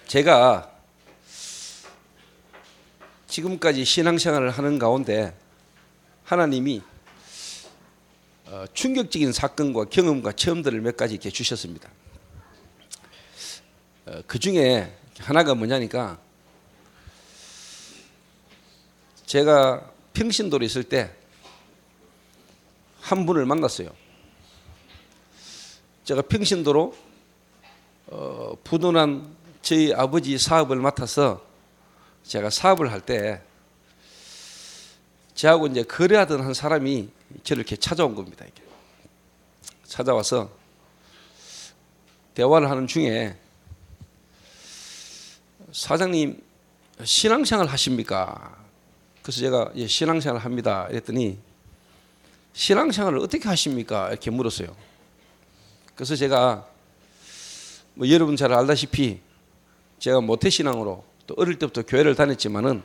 제가 지금까지 신앙생활을 하는 가운데 하나님이 충격적인 사건과 경험과 체험들을 몇 가지 이렇게 주셨습니다. 그 중에 하나가 뭐냐니까, 제가 평신도로 있을 때 한 분을 만났어요. 제가 평신도로 부도난 저희 아버지 사업을 맡아서 제가 사업을 할 때 저하고 이제 거래하던 한 사람이 저를 이렇게 찾아온 겁니다. 이렇게 찾아와서 대화를 하는 중에, 사장님 신앙생활 하십니까? 그래서 제가 예, 신앙생활 합니다. 이랬더니 신앙생활을 어떻게 하십니까? 이렇게 물었어요. 그래서 제가 뭐 여러분 잘 알다시피 제가 모태신앙으로 또 어릴 때부터 교회를 다녔지만은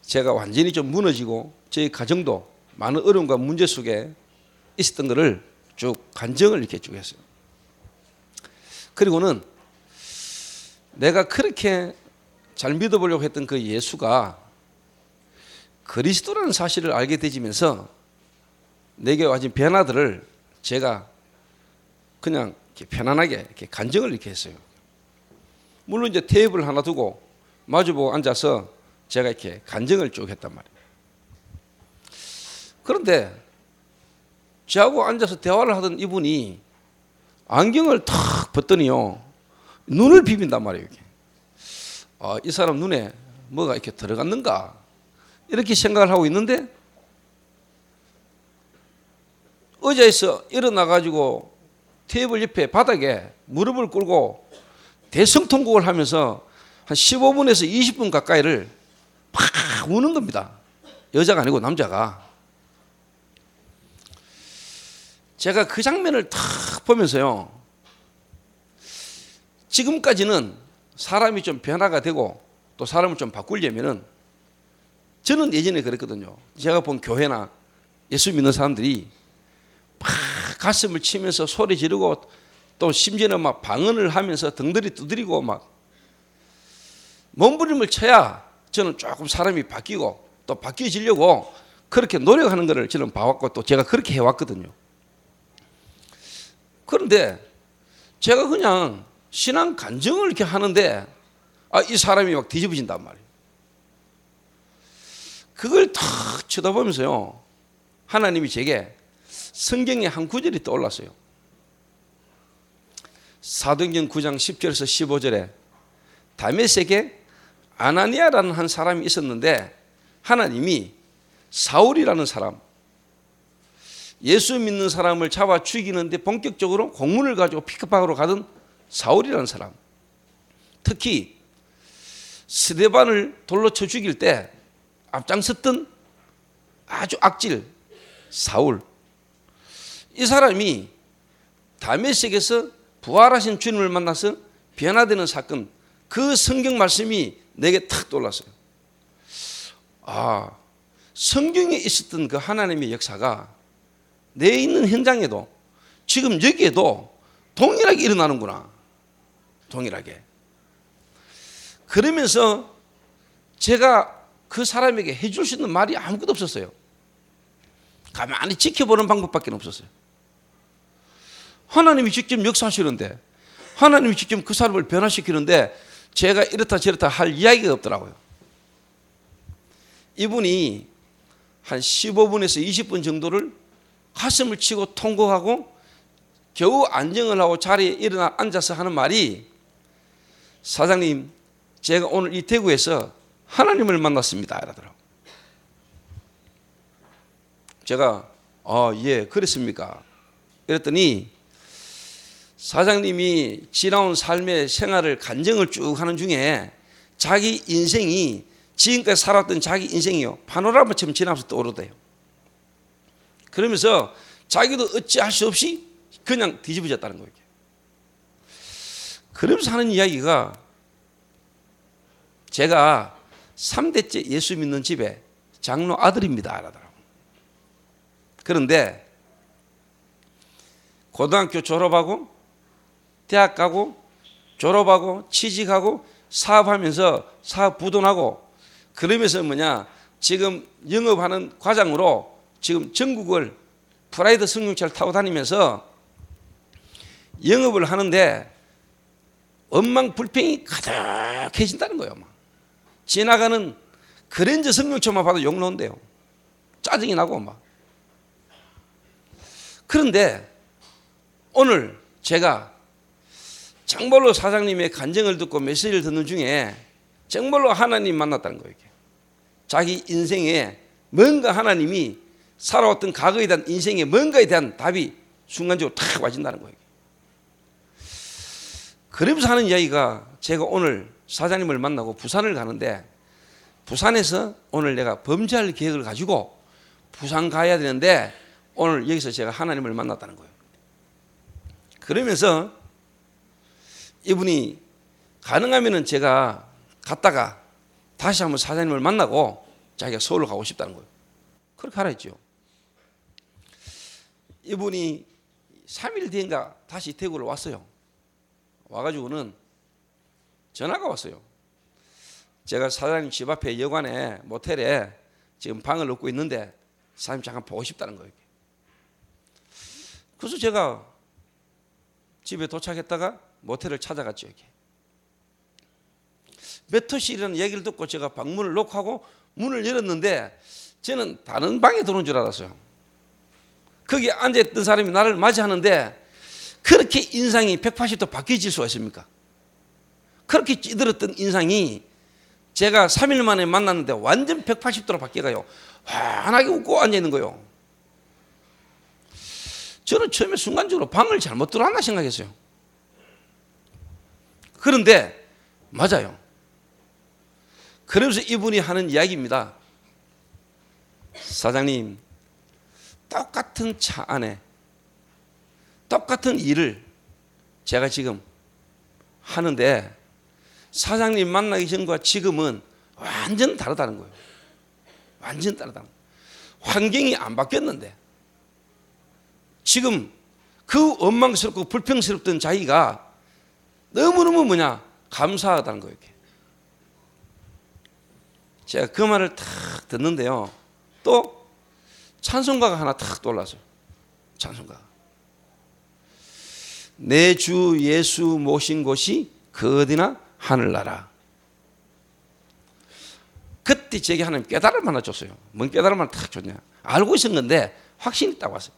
제가 완전히 좀 무너지고 저희 가정도 많은 어려움과 문제 속에 있었던 것을 쭉 간증을 이렇게 쭉 했어요. 그리고는 내가 그렇게 잘 믿어보려고 했던 그 예수가 그리스도라는 사실을 알게 되면서 내게 와진 변화들을 제가 그냥 이렇게 편안하게 이렇게 간증을 이렇게 했어요. 물론 이제 테이블 하나 두고 마주보고 앉아서 제가 이렇게 간증을 쭉 했단 말이에요. 그런데 저하고 앉아서 대화를 하던 이분이 안경을 탁 벗더니요, 눈을 비빈단 말이에요. 이렇게. 이 사람 눈에 뭐가 이렇게 들어갔는가 이렇게 생각을 하고 있는데, 의자에서 일어나가지고 테이블 옆에 바닥에 무릎을 꿇고 대성통곡을 하면서 한 15분에서 20분 가까이를 팍 우는 겁니다. 여자가 아니고 남자가. 제가 그 장면을 탁 보면서요, 지금까지는 사람이 좀 변화가 되고 또 사람을 좀 바꾸려면은, 저는 예전에 그랬거든요. 제가 본 교회나 예수 믿는 사람들이 막 가슴을 치면서 소리 지르고 또 심지어는 막 방언을 하면서 덩들이 두드리고 막 몸부림을 쳐야 저는 조금 사람이 바뀌고 또 바뀌어지려고 그렇게 노력하는 것을 저는 봐왔고 또 제가 그렇게 해왔거든요. 그런데 제가 그냥 신앙 간증을 이렇게 하는데 이 사람이 막 뒤집어진단 말이에요. 그걸 탁 쳐다보면서요, 하나님이 제게 성경의 한 구절이 떠올랐어요. 사도행전 9장 10절에서 15절에 다메섹에 아나니아라는 한 사람이 있었는데, 하나님이 사울이라는 사람, 예수 믿는 사람을 잡아 죽이는데 본격적으로 공문을 가지고 픽업하러 가던 사울이라는 사람, 특히 스데반을 돌로 쳐 죽일 때 앞장섰던 아주 악질 사울, 이 사람이 다메섹에서 부활하신 주님을 만나서 변화되는 사건, 그 성경 말씀이 내게 탁 떠올랐어요. 성경에 있었던 그 하나님의 역사가 내 있는 현장에도 지금 여기에도 동일하게 일어나는구나. 동일하게. 그러면서 제가 그 사람에게 해줄 수 있는 말이 아무것도 없었어요. 가만히 지켜보는 방법밖에 없었어요. 하나님이 직접 역사하시는데, 하나님이 직접 그 사람을 변화시키는데 제가 이렇다 저렇다 할 이야기가 없더라고요. 이분이 한 15분에서 20분 정도를 가슴을 치고 통곡하고 겨우 안정을 하고 자리에 일어나 앉아서 하는 말이, 사장님 제가 오늘 이 대구에서 하나님을 만났습니다 이러더라고요. 제가 예 그랬습니까? 이랬더니 사장님이 지나온 삶의 생활을 간증을 쭉 하는 중에 자기 인생이 지금까지 살았던 자기 인생이요 파노라마처럼 지나면서 떠오르대요. 그러면서 자기도 어찌할 수 없이 그냥 뒤집어졌다는 거예요. 그러면서 하는 이야기가, 제가 3대째 예수 믿는 집에 장로 아들입니다 이러더라고요. 그런데 고등학교 졸업하고 대학 가고 졸업하고 취직하고 사업하면서 사업 부도나고 그러면서 뭐냐 지금 영업하는 과장으로 지금 전국을 프라이드 승용차를 타고 다니면서 영업을 하는데 원망불평이 가득해진다는 거예요. 막. 지나가는 그랜저 승용차만 봐도 욕 나온대요. 짜증이 나고 막. 그런데 오늘 제가 정말로 사장님의 간증을 듣고 메시지를 듣는 중에 정말로 하나님 만났다는 거예요. 자기 인생에 뭔가 하나님이 살아왔던 과거에 대한 인생의 뭔가에 대한 답이 순간적으로 탁 와진다는 거예요. 그러면서 하는 이야기가 제가 오늘 사장님을 만나고 부산을 가는데 부산에서 오늘 내가 범죄할 계획을 가지고 부산 가야 되는데 오늘 여기서 제가 하나님을 만났다는 거예요. 그러면서 이분이 가능하면은 제가 갔다가 다시 한번 사장님을 만나고 자기가 서울로 가고 싶다는 거예요. 그렇게 하라 했죠. 이분이 3일 뒤인가 다시 대구로 왔어요. 와가지고는 전화가 왔어요. 제가 사장님 집 앞에 여관에 모텔에 지금 방을 얻고 있는데 사장님 잠깐 보고 싶다는 거예요. 그래서 제가 집에 도착했다가 모텔을 찾아갔죠. 여기. 몇 호실이라는 얘기를 듣고 제가 방문을 놓고 문을 열었는데 저는 다른 방에 들어온 줄 알았어요. 거기 앉아있던 사람이 나를 맞이하는데 그렇게 인상이 180도 바뀌어질 수가 있습니까? 그렇게 찌들었던 인상이 제가 3일 만에 만났는데 완전 180도로 바뀌어가요. 환하게 웃고 앉아있는 거예요. 저는 처음에 순간적으로 방을 잘못 들어왔나 생각했어요. 그런데 맞아요. 그러면서 이분이 하는 이야기입니다. 사장님, 똑같은 차 안에 똑같은 일을 제가 지금 하는데 사장님 만나기 전과 지금은 완전 다르다는 거예요. 완전 다르다는 거예요. 환경이 안 바뀌었는데 지금 그 원망스럽고 불평스럽던 자기가 너무너무 감사하다는 거예요. 이렇게. 제가 그 말을 탁 듣는데요. 또 찬송가가 하나 탁 떠올랐어요. 찬송가가. 내 주 예수 모신 곳이 그 어디나 하늘나라. 그때 제게 하나님 깨달음을 하나 줬어요. 뭔 깨달음을 탁 줬냐. 알고 있었는데 확신이 딱 왔어요.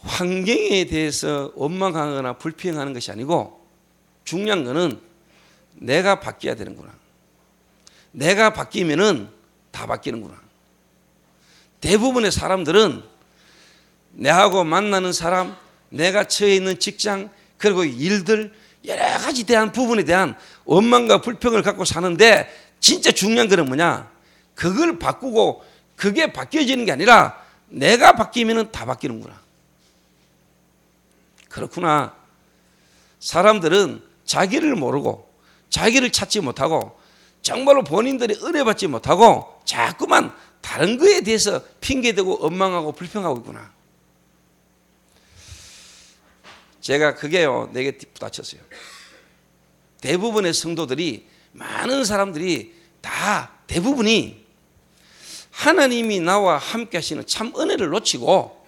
환경에 대해서 원망하거나 불평하는 것이 아니고 중요한 것은 내가 바뀌어야 되는구나. 내가 바뀌면은 다 바뀌는구나. 대부분의 사람들은 내하고 만나는 사람, 내가 처해 있는 직장, 그리고 일들 여러 가지 대한 부분에 대한 원망과 불평을 갖고 사는데 진짜 중요한 것은 뭐냐? 그걸 바꾸고 그게 바뀌어지는 게 아니라 내가 바뀌면은 다 바뀌는구나. 그렇구나. 사람들은 자기를 모르고 자기를 찾지 못하고 정말로 본인들이 은혜 받지 못하고 자꾸만 다른 거에 대해서 핑계대고 원망하고 불평하고 있구나. 제가 그게요 내게 부딪혔어요. 대부분의 성도들이 많은 사람들이 다 대부분이 하나님이 나와 함께 하시는 참 은혜를 놓치고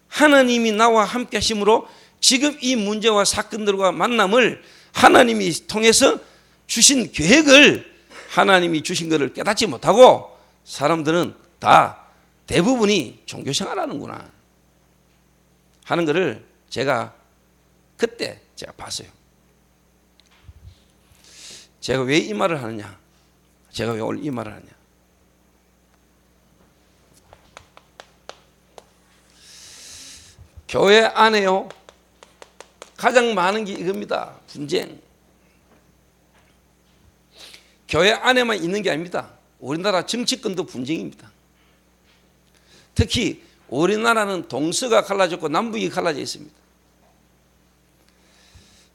하나님이 나와 함께 하심으로 지금 이 문제와 사건들과 만남을 하나님이 통해서 주신 계획을 하나님이 주신 것을 깨닫지 못하고 사람들은 다 대부분이 종교생활하는구나 하는 것을 제가 그때 제가 봤어요. 제가 왜 이 말을 하느냐? 제가 왜 오늘 이 말을 하느냐? 교회 안에요 가장 많은 게 이겁니다. 분쟁. 교회 안에만 있는 게 아닙니다. 우리나라 정치권도 분쟁입니다. 특히 우리나라는 동서가 갈라졌고 남북이 갈라져 있습니다.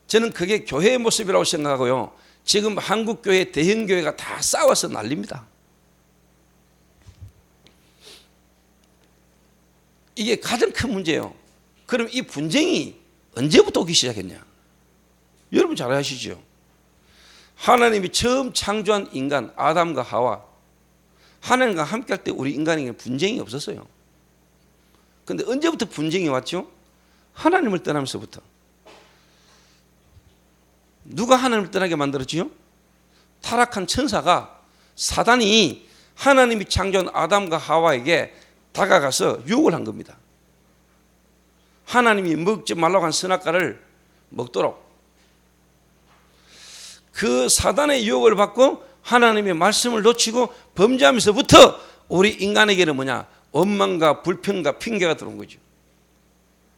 저는 그게 교회의 모습이라고 생각하고요. 지금 한국교회 대형교회가 다 싸워서 난립니다. 이게 가장 큰 문제예요. 그럼 이 분쟁이 언제부터 오기 시작했냐? 여러분 잘 아시죠? 하나님이 처음 창조한 인간 아담과 하와, 하나님과 함께 할 때 우리 인간에게 분쟁이 없었어요. 그런데 언제부터 분쟁이 왔죠? 하나님을 떠나면서부터. 누가 하나님을 떠나게 만들었지요? 타락한 천사가, 사단이 하나님이 창조한 아담과 하와에게 다가가서 유혹을 한 겁니다. 하나님이 먹지 말라고 한 선악과를 먹도록. 그 사단의 유혹을 받고 하나님의 말씀을 놓치고 범죄하면서부터 우리 인간에게는 뭐냐? 원망과 불평과 핑계가 들어온 거죠.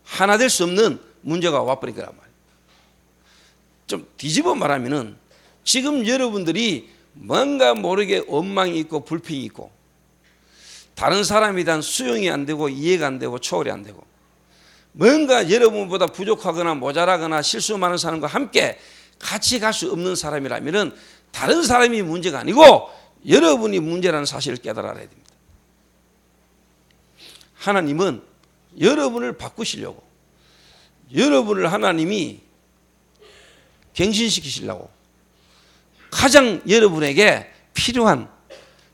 하나 될 수 없는 문제가 와버린 거란 말이에요. 좀 뒤집어 말하면은 지금 여러분들이 뭔가 모르게 원망이 있고 불평이 있고 다른 사람에 대한 수용이 안 되고 이해가 안 되고 초월이 안 되고 뭔가 여러분보다 부족하거나 모자라거나 실수 많은 사람과 함께 같이 갈 수 없는 사람이라면 다른 사람이 문제가 아니고 여러분이 문제라는 사실을 깨달아야 됩니다. 하나님은 여러분을 바꾸시려고, 여러분을 하나님이 갱신시키시려고 가장 여러분에게 필요한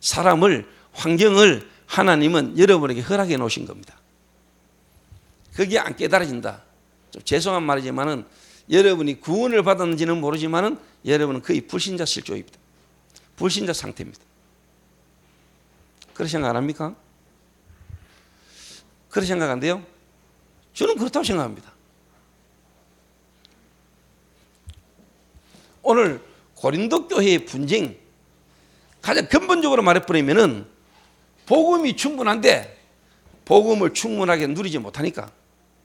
사람을, 환경을 하나님은 여러분에게 허락해 놓으신 겁니다. 그게 안 깨달아진다. 좀 죄송한 말이지만은 여러분이 구원을 받았는지는 모르지만은 여러분은 거의 불신자 실조입니다. 불신자 상태입니다. 그렇게 생각 안 합니까? 그렇게 생각 안 돼요? 저는 그렇다고 생각합니다. 오늘 고린도 교회의 분쟁, 가장 근본적으로 말해버리면은 복음이 충분한데 복음을 충분하게 누리지 못하니까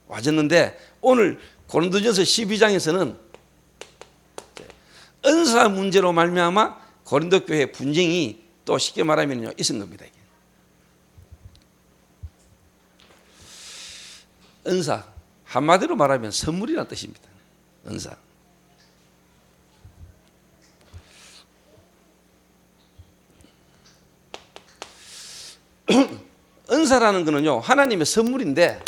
와졌는데, 오늘 고린도전서 12장에서는 은사 문제로 말미암아 고린도 교회 분쟁이 또 쉽게 말하면요 있은 겁니다. 이게. 은사, 한마디로 말하면 선물이라는 뜻입니다. 은사. 은사라는 거는요 하나님의 선물인데,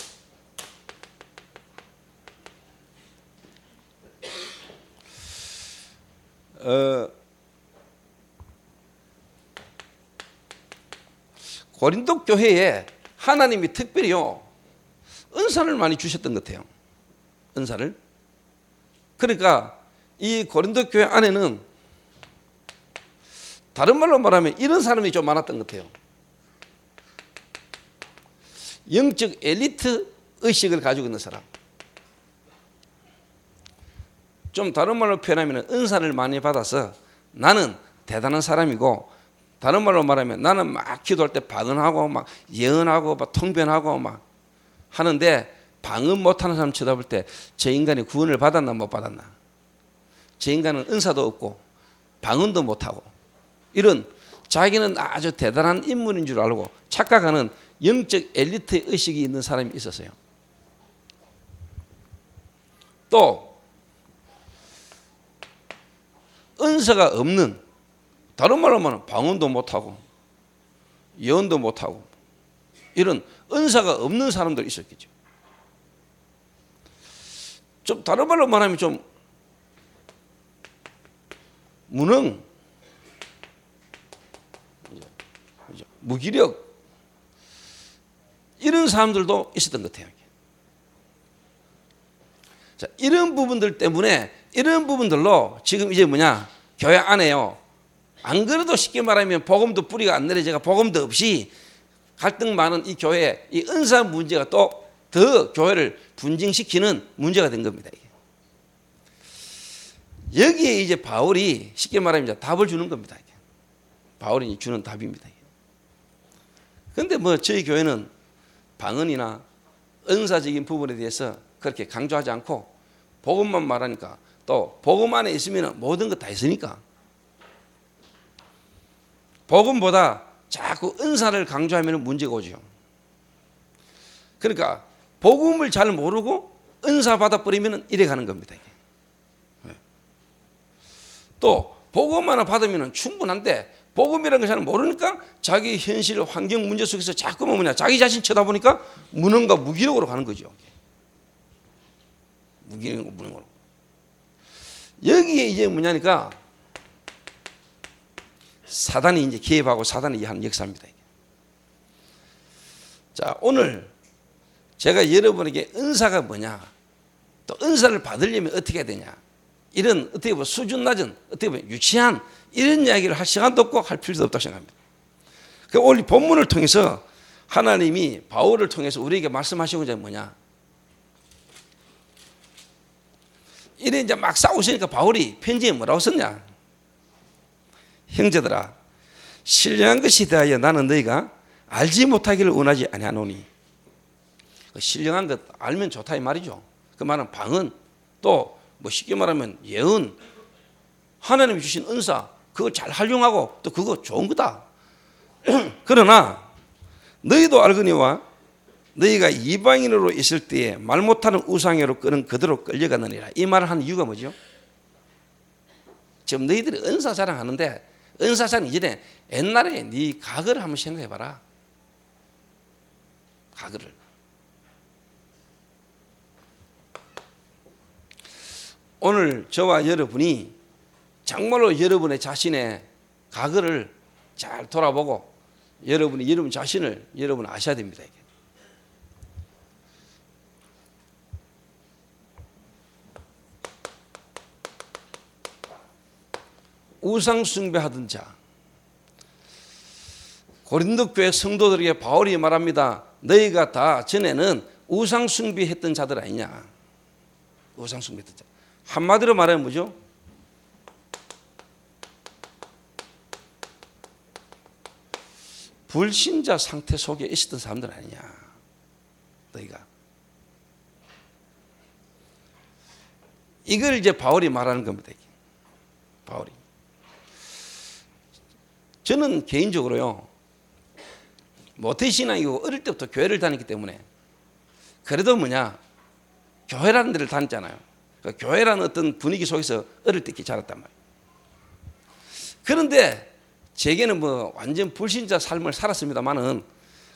고린도 교회에 하나님이 특별히요 은사를 많이 주셨던 것 같아요. 은사를. 그러니까 이 고린도 교회 안에는 다른 말로 말하면 이런 사람이 좀 많았던 것 같아요. 영적 엘리트 의식을 가지고 있는 사람. 좀 다른 말로 표현하면 은사를 많이 받아서 나는 대단한 사람이고, 다른 말로 말하면 나는 막 기도할 때 방언하고 막 예언하고 막 통변하고 막 하는데, 방언 못하는 사람 쳐다볼 때 저 인간이 구원을 받았나 못 받았나, 저 인간은 은사도 없고 방언도 못하고, 이런 자기는 아주 대단한 인물인 줄 알고 착각하는 영적 엘리트 의식이 있는 사람이 있었어요. 또 은사가 없는, 다른 말로 말하면 방언도 못하고 예언도 못하고 이런 은사가 없는 사람들이 있었겠죠. 좀 다른 말로 말하면 좀 무능, 무기력, 이런 사람들도 있었던 것 같아요. 자, 이런 부분들 때문에, 이런 부분들로 지금 이제 뭐냐, 교회 안에요, 안 그래도 쉽게 말하면 복음도 뿌리가 안 내려져가 복음도 없이 갈등 많은 이 교회에 이 은사 문제가 또 더 교회를 분쟁시키는 문제가 된 겁니다. 이게. 여기에 이제 바울이 쉽게 말하면 이제 답을 주는 겁니다. 이게. 바울이 주는 답입니다. 그런데 뭐 저희 교회는 방언이나 은사적인 부분에 대해서 그렇게 강조하지 않고 복음만 말하니까, 또 복음 안에 있으면 모든 것 다 있으니까 복음보다 자꾸 은사를 강조하면 문제가 오죠. 그러니까 복음을 잘 모르고 은사 받아버리면 이래 가는 겁니다. 이게. 또 복음 하나 받으면 충분한데 복음이라는 걸 잘 모르니까 자기 현실 환경 문제 속에서 자꾸만 자기 자신 쳐다보니까 무능과 무기력으로 가는 거죠. 무능으로. 여기에 이제 뭐냐니까 사단이 이제 개입하고 사단이 하는 역사입니다. 자, 오늘 제가 여러분에게 은사가 뭐냐, 또 은사를 받으려면 어떻게 해야 되냐, 이런 어떻게 보면 수준 낮은, 어떻게 보면 유치한 이런 이야기를 할 시간도 없고 할 필요도 없다고 생각합니다. 그 오늘 본문을 통해서 하나님이 바울을 통해서 우리에게 말씀하시고자 뭐냐, 이래 이제 막 싸우시니까 바울이 편지에 뭐라고 썼냐, 형제들아, 신령한 것에 대하여 나는 너희가 알지 못하기를 원하지 아니하노니. 신령한 것 알면 좋다 이 말이죠. 그 말은 방언, 또 뭐 쉽게 말하면 예언, 하나님이 주신 은사, 그걸 잘 활용하고 또 그거 좋은 거다. 그러나 너희도 알거니와 너희가 이방인으로 있을 때에 말 못하는 우상으로 끄는 그대로 끌려가느니라. 이 말을 한 이유가 뭐죠? 지금 너희들이 은사 자랑하는데 은사 자랑 이전에 옛날에 네 과거를 한번 생각해봐라. 과거를. 오늘 저와 여러분이 정말로 여러분의 자신의 과거를 잘 돌아보고 여러분이 여러분 자신을 여러분 아셔야 됩니다. 이게. 우상 숭배하던 자, 고린도 교회 성도들에게 바울이 말합니다. 너희가 다 전에는 우상 숭배했던 자들 아니냐. 우상 숭배했던 자. 한마디로 말하면 뭐죠? 불신자 상태 속에 있었던 사람들 아니냐. 너희가. 이걸 이제 바울이 말하는 겁니다. 바울이. 저는 개인적으로요, 모태신앙이고 어릴 때부터 교회를 다녔기 때문에 그래도 뭐냐, 교회라는 데를 다녔잖아요. 그러니까 교회라는 어떤 분위기 속에서 어릴 때 자랐단 말이에요. 그런데 제게는 뭐 완전 불신자 삶을 살았습니다만은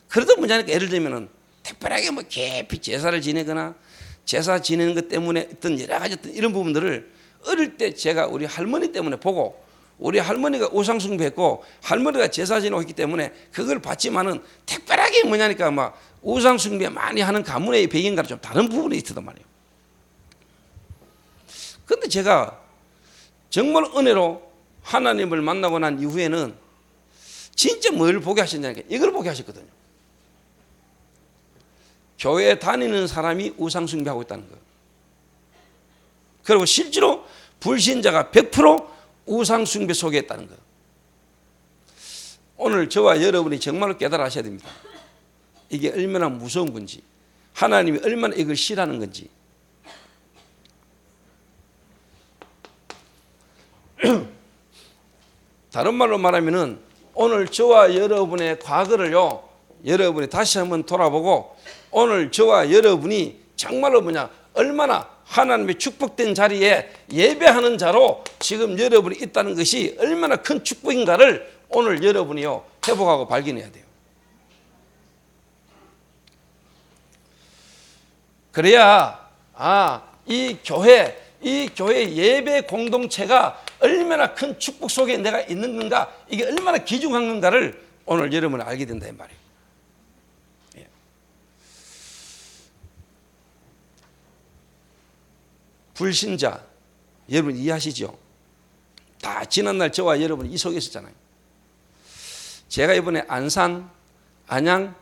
그래도 뭐냐니까 예를 들면은 특별하게 뭐 깊이 제사를 지내거나 제사 지내는 것 때문에 어떤 여러 가지 어떤 이런 부분들을 어릴 때 제가 우리 할머니 때문에 보고, 우리 할머니가 우상숭배했고 할머니가 제사 지내고 있기 때문에 그걸 봤지만은 특별하게 뭐냐니까 막 우상숭배 많이 하는 가문의 배경과는 좀 다른 부분이 있었단 말이에요. 그런데 제가 정말 은혜로 하나님을 만나고 난 이후에는 진짜 뭘 보게 하셨냐니까 이걸 보게 하셨거든요. 교회 다니는 사람이 우상숭배하고 있다는 거. 그리고 실제로 불신자가 100% 우상숭배 속에 있다는 거. 오늘 저와 여러분이 정말로 깨달아 하셔야 됩니다. 이게 얼마나 무서운 건지, 하나님이 얼마나 이걸 싫어하는 건지. 다른 말로 말하면은 오늘 저와 여러분의 과거를요, 여러분이 다시 한번 돌아보고 오늘 저와 여러분이 정말로 뭐냐, 얼마나 하나님의 축복된 자리에 예배하는 자로 지금 여러분이 있다는 것이 얼마나 큰 축복인가를 오늘 여러분이요 회복하고 발견해야 돼요. 그래야 이 교회 예배 공동체가 얼마나 큰 축복 속에 내가 있는 건가, 이게 얼마나 귀중한 건가를 오늘 여러분은 알게 된다 이 말이에요. 예. 불신자 여러분 이해하시죠? 다 지난날 저와 여러분이 이 속에 있었잖아요. 제가 이번에 안산, 안양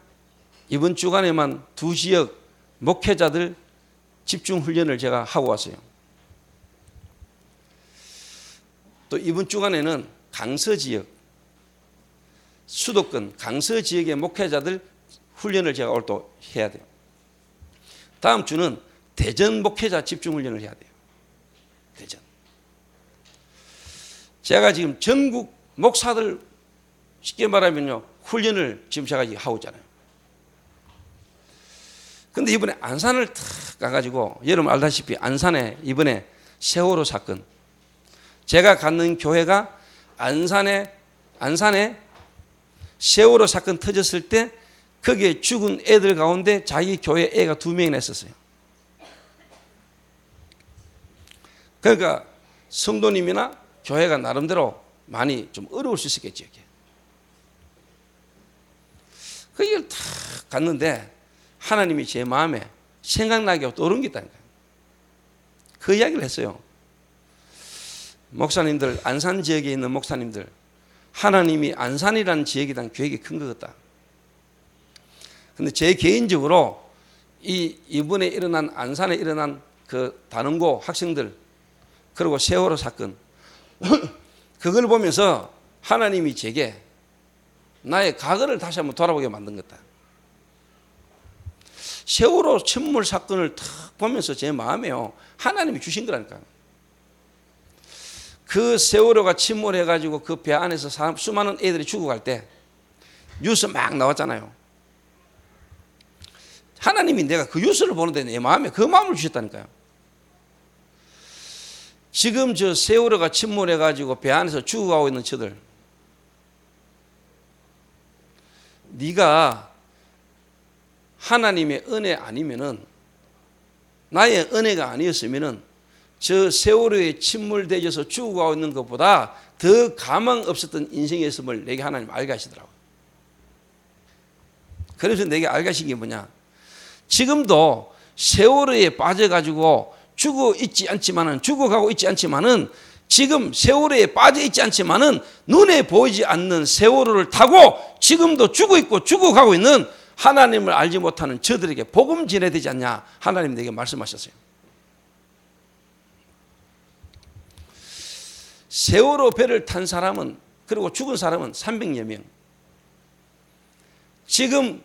이번 주간에만 2지역 목회자들 집중훈련을 제가 하고 왔어요. 또 이번 주간에는 강서지역, 수도권 강서지역의 목회자들 훈련을 제가 오늘 또 해야 돼요. 다음 주는 대전 목회자 집중훈련을 해야 돼요. 대전. 제가 지금 전국 목사들 쉽게 말하면요 훈련을 지금 제가 하고 있잖아요. 근데 이번에 안산을 탁 가가지고 여러분 알다시피 안산에 이번에 세월호 사건, 제가 갖는 교회가 안산에 안산에 세월호 사건 터졌을 때 거기에 죽은 애들 가운데 자기 교회 애가 2명이나 있었어요. 그러니까 성도님이나 교회가 나름대로 많이 좀 어려울 수 있었겠죠. 거기를 탁 갔는데 하나님이 제 마음에 생각나게 떠오른 게 있다니까요. 그 이야기를 했어요. 목사님들, 안산 지역에 있는 목사님들, 하나님이 안산이라는 지역에 대한 계획이 큰 것 같다. 근데 제 개인적으로 이번에 일어난 안산에 일어난 그 단원고 학생들 그리고 세월호 사건 그걸 보면서 하나님이 제게 나의 과거를 다시 한번 돌아보게 만든 것다. 세월호 침몰 사건을 탁 보면서 제 마음에요. 하나님이 주신 거라니까요. 그 세월호가 침몰해가지고 그 배 안에서 수많은 애들이 죽어갈 때 뉴스 막 나왔잖아요. 하나님이 내가 그 뉴스를 보는데 내 마음에 그 마음을 주셨다니까요. 지금 저 세월호가 침몰해가지고 배 안에서 죽어가고 있는 저들, 네가 하나님의 은혜 아니면은, 나의 은혜가 아니었으면은 저 세월호에 침몰되어서 죽어가고 있는 것보다 더 가망 없었던 인생이었음을 내게 하나님 알게 하시더라고요. 그래서 내게 알게 하신 게 뭐냐, 지금도 세월호에 빠져가지고 죽어가고 있지 않지만은 지금 세월호에 빠져 있지 않지만은 눈에 보이지 않는 세월호를 타고 지금도 죽어가고 있는 하나님을 알지 못하는 저들에게 복음 전해야 되지 않냐, 하나님 내게 말씀하셨어요. 세월호 배를 탄 사람은, 그리고 죽은 사람은 300여 명. 지금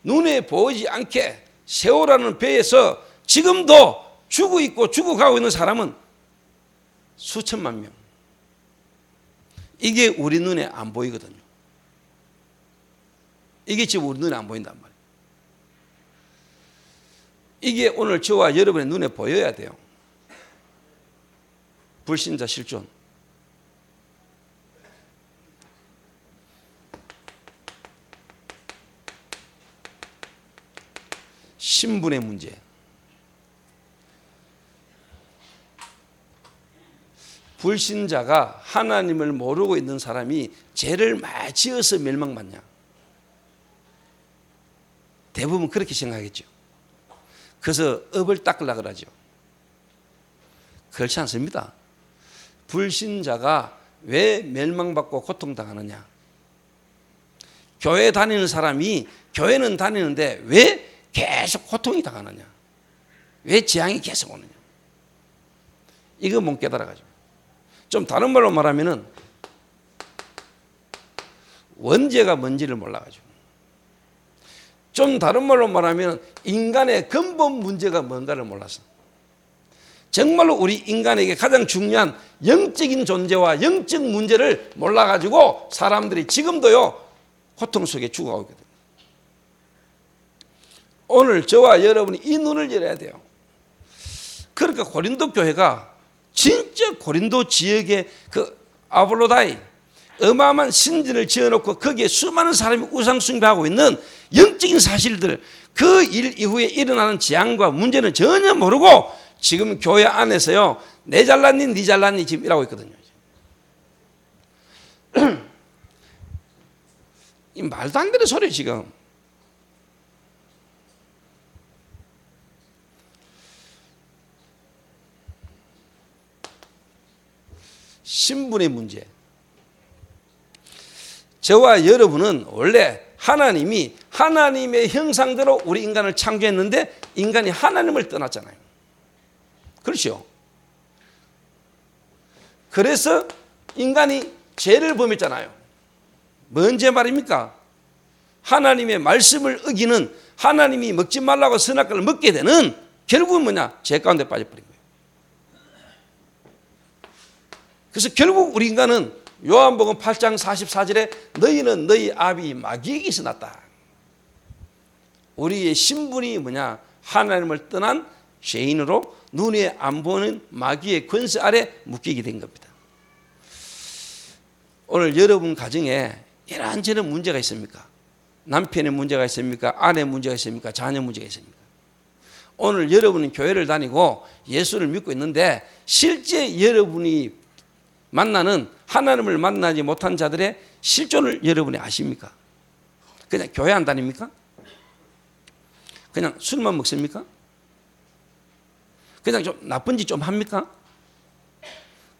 눈에 보이지 않게 세월호라는 배에서 지금도 죽어가고 있는 사람은 수천만 명. 이게 우리 눈에 안 보이거든요. 이게 지금 우리 눈에 안 보인단 말이에요. 이게 오늘 저와 여러분의 눈에 보여야 돼요. 불신자 실존. 신분의 문제. 불신자가 하나님을 모르고 있는 사람이 죄를 많이 지어서 멸망받냐? 대부분 그렇게 생각하겠죠. 그래서 업을 닦으려고 그러죠. 그렇지 않습니다. 불신자가 왜 멸망받고 고통당하느냐? 교회 다니는 사람이 교회는 다니는데 왜 계속 고통이 당하느냐? 왜 재앙이 계속 오느냐? 이거 못 깨달아가지고. 좀 다른 말로 말하면은 원죄가 뭔지를 몰라가지고. 좀 다른 말로 말하면 인간의 근본 문제가 뭔가를 몰라서. 정말로 우리 인간에게 가장 중요한 영적인 존재와 영적 문제를 몰라가지고 사람들이 지금도요 고통 속에 죽어가고 있거든요. 오늘 저와 여러분이 이 눈을 열어야 돼요. 그러니까 고린도 교회가 진짜 고린도 지역의 그 아볼로다이 어마어마한 신전을 지어놓고 거기에 수많은 사람이 우상 숭배하고 있는 영적인 사실들, 그 일 이후에 일어나는 재앙과 문제는 전혀 모르고 지금 교회 안에서요 내 잘났니 네 잘났니 지금 이러고 있거든요. 이 말도 안 되는 소리 지금. 신분의 문제. 저와 여러분은 원래 하나님이 하나님의 형상대로 우리 인간을 창조했는데 인간이 하나님을 떠났잖아요. 그렇죠? 그래서 인간이 죄를 범했잖아요. 뭔 죄 말입니까? 하나님의 말씀을 어기는, 하나님이 먹지 말라고 선악과를 먹게 되는, 결국은 뭐냐? 죄 가운데 빠져버린 거예요. 그래서 결국 우리 인간은 요한복음 8장 44절에 너희는 너희 아비 마귀에게서 났다. 우리의 신분이 뭐냐? 하나님을 떠난 죄인으로 눈에 안 보는 마귀의 권세 아래 묶이게 된 겁니다. 오늘 여러분 가정에 이런저런 문제가 있습니까? 남편의 문제가 있습니까? 아내 문제가 있습니까? 자녀 문제가 있습니까? 오늘 여러분은 교회를 다니고 예수를 믿고 있는데 실제 여러분이 만나는 하나님을 만나지 못한 자들의 실존을 여러분이 아십니까? 그냥 교회 안 다닙니까? 그냥 술만 먹습니까? 그냥 좀 나쁜 짓 좀 합니까?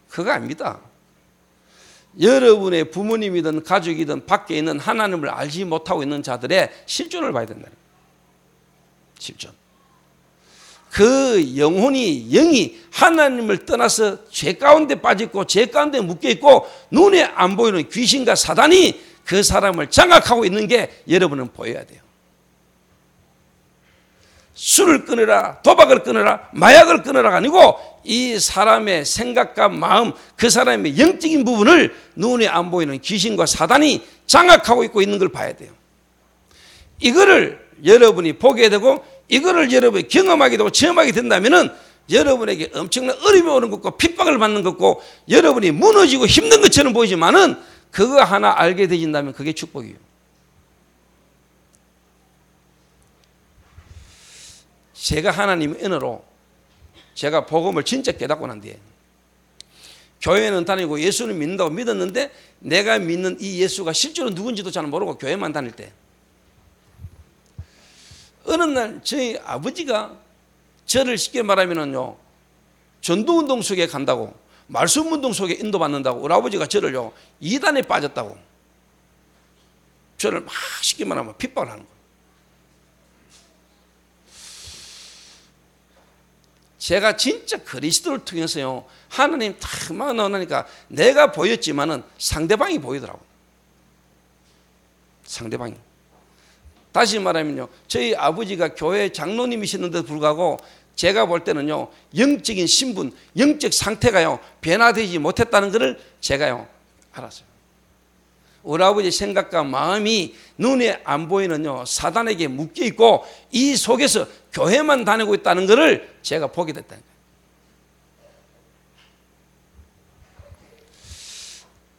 그거 아닙니다. 여러분의 부모님이든 가족이든 밖에 있는 하나님을 알지 못하고 있는 자들의 실존을 봐야 된다는 거예요. 실존. 그 영이 하나님을 떠나서 죄 가운데 빠져있고 죄 가운데 묶여있고 눈에 안 보이는 귀신과 사단이 그 사람을 장악하고 있는 게 여러분은 보여야 돼요. 술을 끊으라, 도박을 끊으라, 마약을 끊으라가 아니고 이 사람의 생각과 마음, 그 사람의 영적인 부분을 눈에 안 보이는 귀신과 사단이 장악하고 있는 걸 봐야 돼요. 이거를 여러분이 보게 되고 이거를 여러분이 경험하게 되고 체험하게 된다면은 여러분에게 엄청난 어려움이 오는 것과 핍박을 받는 것과 여러분이 무너지고 힘든 것처럼 보이지만은 그거 하나 알게 되진다면 그게 축복이에요. 제가 하나님의 은혜로 제가 복음을 진짜 깨닫고 난 뒤에 교회는 다니고 예수는 믿는다고 믿었는데 내가 믿는 이 예수가 실제로 누군지도 잘 모르고 교회만 다닐 때 어느 날 저희 아버지가 저를 쉽게 말하면은요 전도운동 속에 간다고 말씀운동 속에 인도받는다고 우리 아버지가 저를요 이단에 빠졌다고 저를 막 쉽게 말하면 핍박을 하는 거예요. 제가 진짜 그리스도를 통해서요 하나님 탁 막 나오니까 내가 보였지만은 상대방이 보이더라고. 상대방이. 다시 말하면요 저희 아버지가 교회 장로님이셨는데도 불구하고 제가 볼 때는요 영적인 신분, 영적 상태가요 변화되지 못했다는 것을 제가요 알았어요. 우리 아버지 생각과 마음이 눈에 안 보이는요 사단에게 묶여 있고 이 속에서 교회만 다니고 있다는 것을 제가 보게 됐다는 거예요.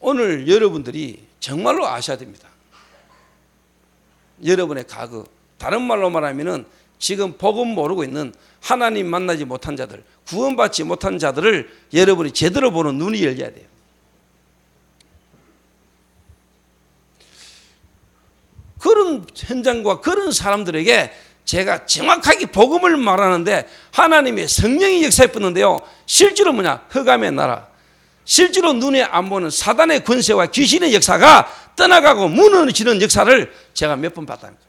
오늘 여러분들이 정말로 아셔야 됩니다. 여러분의 과거, 다른 말로 말하면은 지금 복음 모르고 있는 하나님 만나지 못한 자들, 구원받지 못한 자들을 여러분이 제대로 보는 눈이 열려야 돼요. 그런 현장과 그런 사람들에게 제가 정확하게 복음을 말하는데 하나님의 성령이 역사해 붓는데요 실제로 뭐냐? 흑암의 나라, 실제로 눈에 안 보는 사단의 권세와 귀신의 역사가 떠나가고 무너지는 역사를 제가 몇 번 봤다는 거예요.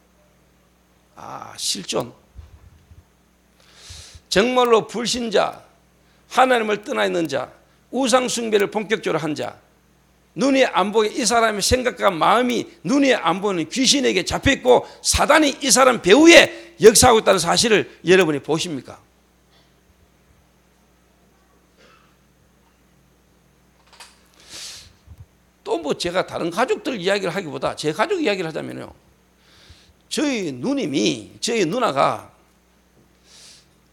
아, 실존. 정말로 불신자, 하나님을 떠나 있는 자, 우상 숭배를 본격적으로 한 자, 눈에 안 보게 이 사람의 생각과 마음이 눈에 안 보는 귀신에게 잡혀있고 사단이 이 사람 배후에 역사하고 있다는 사실을 여러분이 보십니까? 또 뭐 제가 다른 가족들 이야기를 하기보다 제 가족 이야기를 하자면요 저희 누님이, 저희 누나가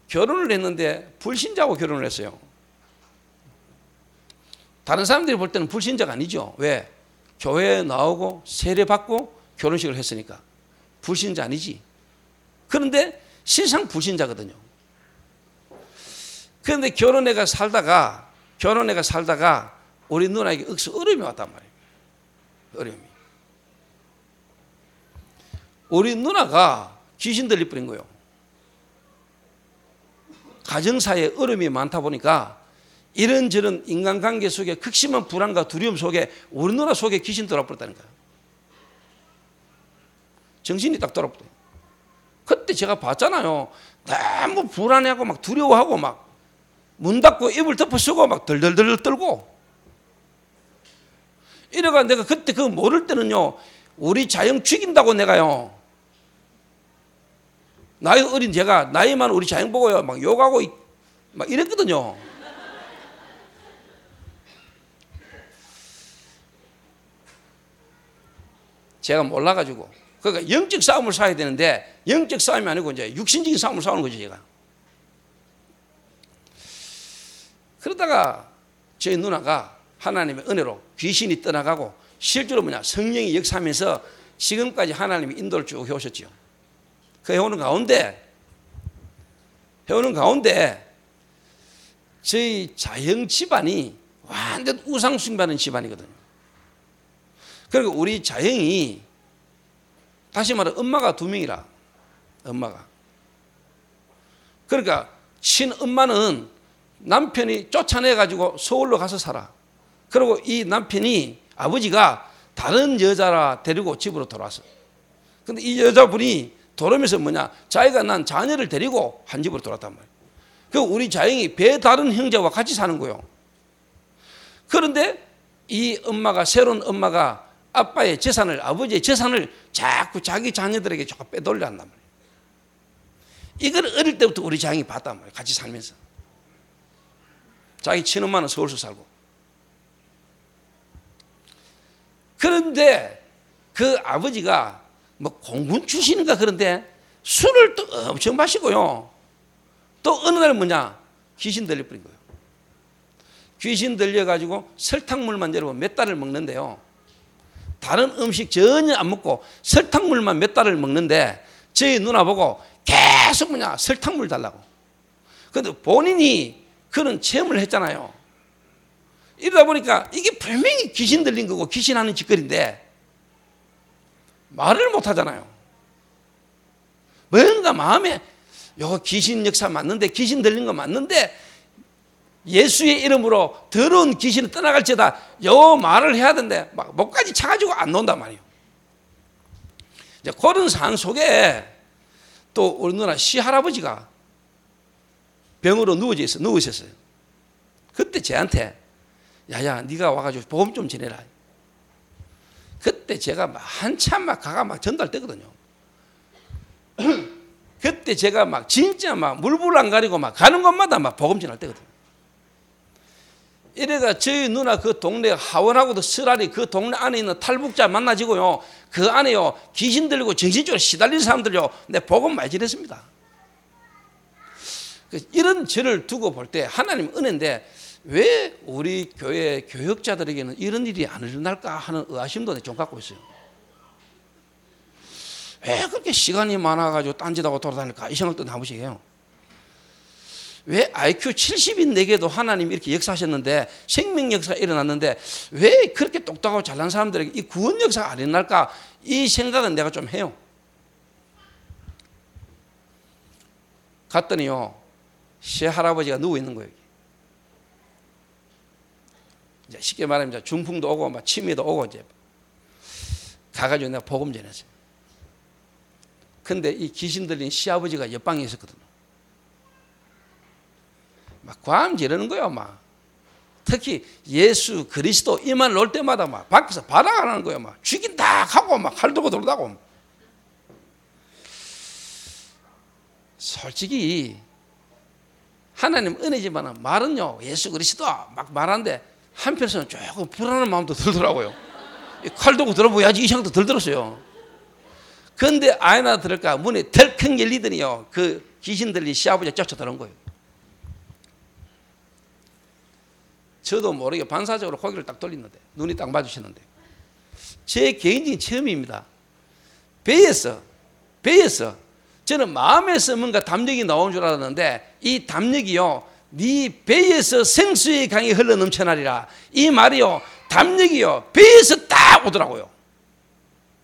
결혼을 했는데 불신자하고 결혼을 했어요. 다른 사람들이 볼 때는 불신자가 아니죠. 왜? 교회에 나오고 세례받고 결혼식을 했으니까 불신자 아니지. 그런데 실상 불신자거든요. 그런데 결혼해가 살다가 우리 누나에게 억수 어려움이 왔단 말이에요. 어려움이. 우리 누나가 귀신 들릴 뻔인 거예요. 가정사에 어려움이 많다 보니까 이런저런 인간관계 속에 극심한 불안과 두려움 속에 우리 누나 속에 귀신 들어버렸다는 거예요. 정신이 딱 돌아버려요. 그때 제가 봤잖아요. 너무 불안해하고 막 두려워하고 막 문 닫고 입을 덮어 쓰고 막 덜덜덜 떨고 이래가 내가 그때 그거 모를 때는요 우리 자영 죽인다고 내가요 나이 어린 제가 나이 많은 우리 자영 보고요 막 욕하고 막 이랬거든요. 제가 몰라가지고 그러니까 영적 싸움을 싸야 되는데 영적 싸움이 아니고 이제 육신적인 싸움을 싸우는 거죠 제가. 그러다가 저희 누나가 하나님의 은혜로 귀신이 떠나가고 실제로 성령이 역사하면서 지금까지 하나님이 인도를 쭉 해오셨죠. 그 해오는 가운데 저희 자영 집안이 완전 우상 숭배하는 집안이거든요. 그리고 우리 자영이 다시 말해 엄마가 2명이라 엄마가. 그러니까 친엄마는 남편이 쫓아내가지고 서울로 가서 살아. 그리고 이 남편이 아버지가 다른 여자라 데리고 집으로 돌아왔어. 근데 이 여자분이 돌아오면서 자기가 난 자녀를 데리고 한 집으로 돌아왔단 말이에요. 그 우리 자영이 배 다른 형제와 같이 사는 거예요. 그런데 이 엄마가 새로운 엄마가 아빠의 재산을 아버지의 재산을 자꾸 자기 자녀들에게 자꾸 빼돌려 한단 말이에요. 이걸 어릴 때부터 우리 자영이 봤단 말이에요. 같이 살면서. 자기 친엄마는 서울서 살고. 그런데 그 아버지가 공군 출신인가 그런데 술을 또 엄청 마시고요. 또 어느 날 귀신 들려버린 거예요. 귀신 들려가지고 설탕물만 여러분 몇 달을 먹는데요. 다른 음식 전혀 안 먹고 설탕물만 몇 달을 먹는데 저희 누나 보고 계속 설탕물 달라고. 그런데 본인이 그런 체험을 했잖아요. 이러다 보니까 이게 분명히 귀신 들린 거고 귀신 하는 짓거리인데 말을 못 하잖아요. 뭔가 마음에 이거 귀신 역사 맞는데 귀신 들린 거 맞는데 예수의 이름으로 더러운 귀신을 떠나갈지다 요 말을 해야 되는데 막 목까지 차가지고 안 나온단 말이에요. 이제 그런 상황 속에 또 우리 누나 시할아버지가 병으로 누워 있었어요. 그때 저한테 야야 네가 와가지고 보험 좀 지내라. 그때 제가 한참 가가 전달 되거든요. 그때 제가 진짜 물불 안 가리고 가는 곳마다 보험 전할 때거든요. 이래가 저희 누나 그 동네 하원하고도 쓰라리 그 동네 안에 있는 탈북자 만나지고요. 그 안에요 귀신 들고 정신적으로 시달린 사람들요. 내 복음 많이 지냈습니다. 이런 저를 두고 볼 때 하나님 은혜인데 왜 우리 교회 교역자들에게는 이런 일이 안 일어날까 하는 의아심도 좀 갖고 있어요. 왜 그렇게 시간이 많아가지고 딴짓하고 돌아다닐까 이 생각도 나무시 해요. 왜 IQ 70인 내게도 하나님 이렇게 역사하셨는데 생명 역사가 일어났는데 왜 그렇게 똑똑하고 잘난 사람들에게 이 구원 역사가 안 일어날까 이 생각은 내가 좀 해요. 갔더니요 시할아버지가 누워 있는 거예요. 이제 쉽게 말하면 중풍도 오고 치매도 오고 이제 가가지고 내가 복음 전했어요. 근데 이 귀신 들린 시아버지가 옆방에 있었거든요. 과음 지르는 거예요. 특히 예수 그리스도 이 말 놓을 때마다 밖에서 발악하는 거예요. 죽인다 하고 칼 들고 돌다고. 솔직히 하나님 은혜지만 말은요 예수 그리스도 막 말하는데 한편에서는 조금 불안한 마음도 들더라고요. 칼 들고 들어보야지 이 생각도 들었어요. 그런데 아이나 들을까 문이 덜컥 열리더니요 그 귀신 들린 시아버지가 쫓아들어온 거예요. 저도 모르게 반사적으로 고개를 딱 돌리는데 눈이 딱 마주치는데 제 개인적인 체험입니다. 배에서 저는 마음에서 뭔가 담력이 나온 줄 알았는데 이 담력이요 네 배에서 생수의 강이 흘러 넘쳐나리라 이 말이요 담력이요 배에서 딱 오더라고요.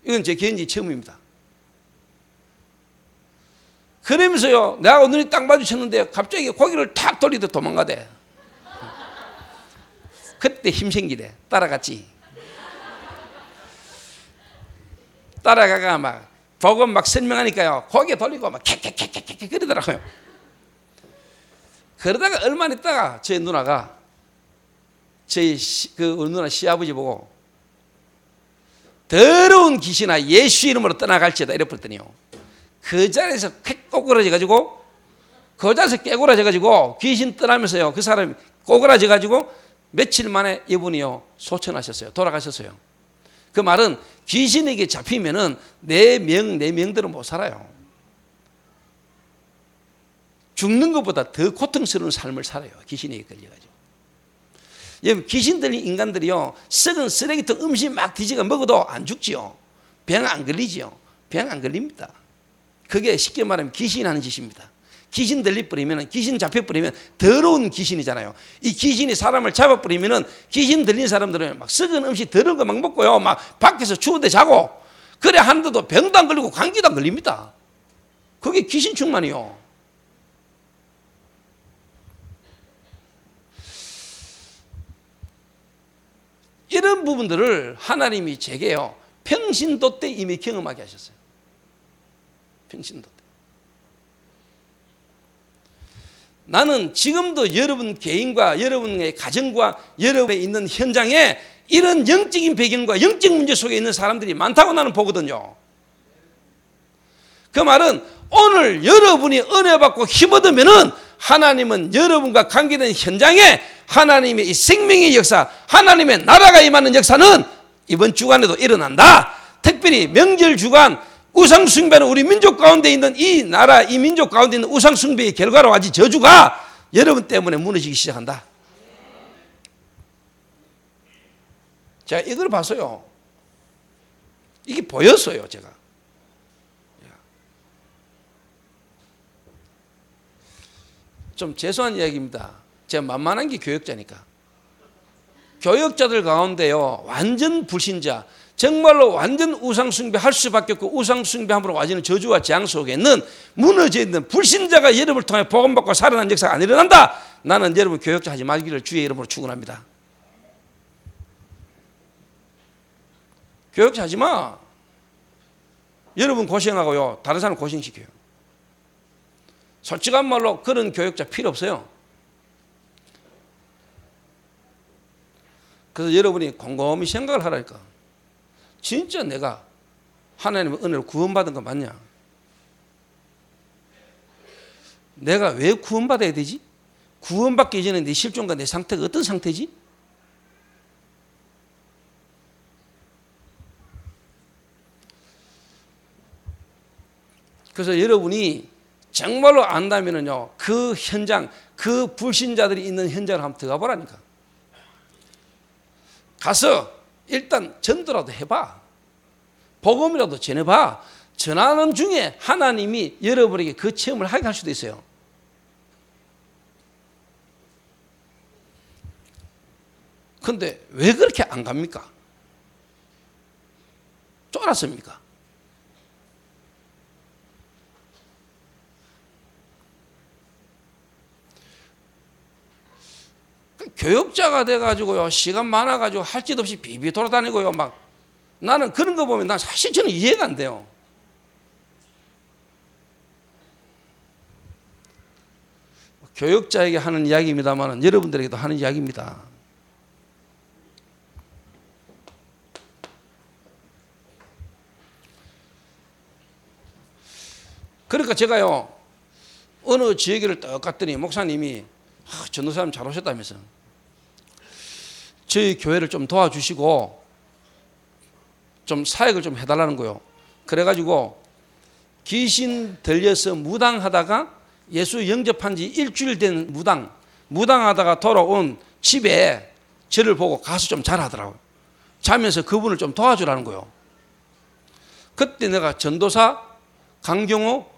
이건 제 개인적인 체험입니다. 그러면서요 내가 눈이 딱 마주쳤는데 갑자기 고개를 탁 돌리듯 도망가대. 그때 힘 생기래. 따라갔지. 따라가가 복음 설명하니까요 고개 돌리고 캬캬캬캬 그러더라고요. 그러다가 얼마 있다가 저희 누나가 저희 우리 누나 시아버지 보고 더러운 귀신아 예수 이름으로 떠나갈지다 이랬더니요 그 자리에서 꼬꾸라져가지고 그 자리에서 깨구라져가지고 귀신 떠나면서요 그 사람이 꼬꾸라져가지고 며칠 만에 이분이요 소천하셨어요. 돌아가셨어요. 그 말은 귀신에게 잡히면은 내 명들은 못 살아요. 죽는 것보다 더 고통스러운 삶을 살아요. 귀신에게 걸려가지고. 여러분 귀신 들린 인간들이요 썩은 쓰레기통 음식 막 뒤지가 먹어도 안 죽지요. 병 안 걸리지요. 병 안 걸립니다. 그게 쉽게 말하면 귀신이 하는 짓입니다. 귀신 들려버리면, 귀신 잡혀버리면 더러운 귀신이잖아요. 이 귀신이 사람을 잡아버리면 귀신 들린 사람들은 막 썩은 음식 더러운 거 막 먹고요. 막 밖에서 추운데 자고 그래 하는데도 병도 안 걸리고 감기도 안 걸립니다. 그게 귀신 충만이요. 이런 부분들을 하나님이 제게요 평신도 때 이미 경험하게 하셨어요. 평신도 때. 나는 지금도 여러분 개인과 여러분의 가정과 여러분의 있는 현장에 이런 영적인 배경과 영적 문제 속에 있는 사람들이 많다고 나는 보거든요. 그 말은 오늘 여러분이 은혜 받고 힘 얻으면은 하나님은 여러분과 관계된 현장에 하나님의 이 생명의 역사, 하나님의 나라가 임하는 역사는 이번 주간에도 일어난다. 특별히 명절 주간 우상 숭배는 우리 민족 가운데 있는 이 나라, 이 민족 가운데 있는 우상 숭배의 결과로 아직 저주가 여러분 때문에 무너지기 시작한다. 제가 이걸 봤어요. 이게 보였어요, 제가. 좀 죄송한 이야기입니다. 제가 만만한 게 교역자니까. 교역자들 가운데요, 완전 불신자, 정말로 완전 우상숭배 할 수밖에 없고 우상숭배함으로 와지는 저주와 재앙 속에는 무너져 있는 불신자가 여러분을 통해 복음받고 살아난 역사가 안 일어난다. 나는 여러분 교역자 하지 말기를 주의 이름으로 축원합니다. 교역자 하지 마. 여러분 고생하고요, 다른 사람 고생시켜요. 솔직한 말로 그런 교역자 필요 없어요. 그래서 여러분이 곰곰이 생각을 하라니까. 진짜 내가 하나님의 은혜로 구원받은 거 맞냐? 내가 왜 구원받아야 되지? 구원받기 전에 내 실존과 내 상태가 어떤 상태지? 그래서 여러분이 정말로 안다면은요, 그 현장, 그 불신자들이 있는 현장을 한번 들어가 보라니까. 가서 일단 전도라도 해봐. 복음이라도 전해봐. 전하는 중에 하나님이 여러분에게 그 체험을 하게 할 수도 있어요. 그런데 왜 그렇게 안 갑니까? 쫄았습니까? 교역자가 돼가지고요, 시간 많아가지고 할 짓 없이 비비 돌아다니고요, 막. 나는 그런 거 보면 난 사실 저는 이해가 안 돼요. 교역자에게 하는 이야기입니다만 여러분들에게도 하는 이야기입니다. 그러니까 제가요, 어느 지역을 딱 갔더니 목사님이 전도사님 잘 오셨다면서 저희 교회를 좀 도와주시고 좀 사역을 좀 해달라는 거요. 그래가지고 귀신 들려서 무당하다가 예수 영접한 지 일주일 된 무당하다가 돌아온 집에 저를 보고 가서 좀 잘하더라고요. 자면서 그분을 좀 도와주라는 거요. 그때 내가 전도사 강경호